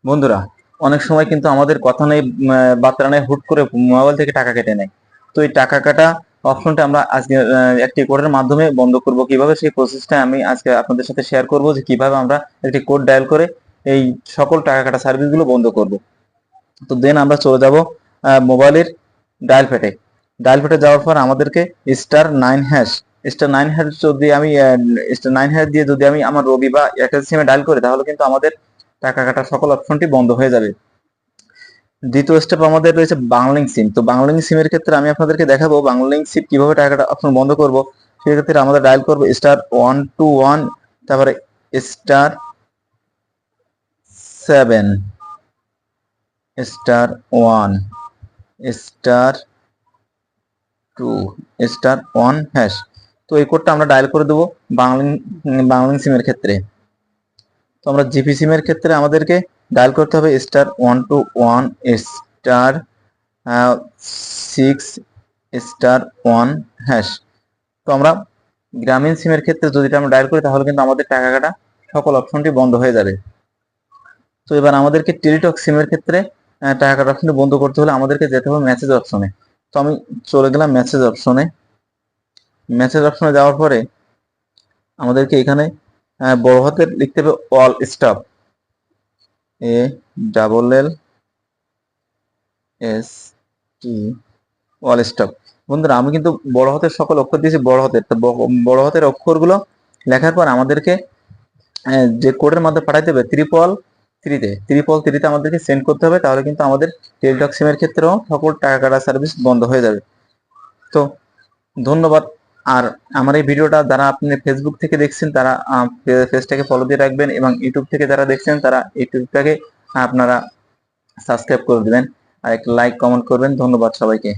বন্ধুরা, অনেক সময় কিন্তু আমাদের কথা নেই বার্তা নেই, হুট করে মোবাইল থেকে টাকা কেটে নেয়। তো এই টাকা কাটা অপশনটা আমরা আজকে একটি কোডের মাধ্যমে বন্ধ করব। কিভাবে সেই প্রসেসটা আমি আজকে আপনাদের সাথে শেয়ার করব, যে কিভাবে আমরা একটি কোড ডায়াল করে এই সকল টাকা কাটা সার্ভিসগুলো বন্ধ করব। তো দেন আমরা চলে যাব মোবাইলের ডায়াল প্যাডে। ডায়াল প্যাডে যাওয়ার পর আমাদেরকে *9# *9# যদি আমি *9# দিয়ে যদি আমি আমার রবি বা এয়ারটেল সিমে ডায়াল করি, তাহলে কিন্তু আমাদের টাকা কাটার সকল অপশনটি বন্ধ হয়ে যাবে। দ্বিতীয় স্টেপ আমাদের রয়েছে বাংলালিংক সিম। তো বাংলালিংক সিমের ক্ষেত্রে আমি আপনাদেরকে দেখাবো বাংলালিংক সিম কিভাবে টাকা কাটা অপশন বন্ধ করব। সেক্ষেত্রে আমাদের ডায়াল করবো *121, তারপরে *7 *1 *2 *1#। তো এই কোডটা আমরা ডায়াল করে দেবো বাংলালিংক সিমের ক্ষেত্রে। তো আমরা জিপি সিমের ক্ষেত্রে আমাদেরকে ডায়াল করতে হবে *121*6*1#। তো আমরা গ্রামীণ সিমের ক্ষেত্রে যদি আমরা ডায়াল করি, তাহলে কিন্তু আমাদের টাকা কাটা সকল অপশনটি বন্ধ হয়ে যাবে। তো এবার আমাদেরকে টেলিটক সিমের ক্ষেত্রে টাকা কাটা অপশনটি বন্ধ করতে হলে আমাদেরকে যেতে হবে মেসেজ অপশনে। তো আমি চলে গেলাম মেসেজ অপশনে। মেসেজ অপশনে যাওয়ার পরে আমাদেরকে এখানে বড় হাতের লিখতে হবে all stop, ALLST, all stop. বন্ধুরা, আমি কিন্তু বড় হাতের সকল অক্ষর দিয়েছি বড় হাতের। তো বড় হাতের অক্ষরগুলো লেখার পর আমাদেরকে যে কোডের মাধ্যমে পাঠাইতে হবে *333-তে আমাদেরকে সেন্ড করতে হবে। তাহলে কিন্তু আমাদের টেলিটক সিমের ক্ষেত্রেও সকল টাকা কাটা সার্ভিস বন্ধ হয়ে যাবে। তো ধন্যবাদ। আর আমার এই ভিডিওটা যারা আপনি ফেসবুক থেকে দেখছেন, তারা পেজটাকে ফলো দিয়ে রাখবেন, এবং ইউটিউব থেকে যারা দেখছেন তারা ইউটিউবটাকে আপনারা সাবস্ক্রাইব করে দিবেন, আর একটা লাইক কমেন্ট করবেন। ধন্যবাদ সবাইকে।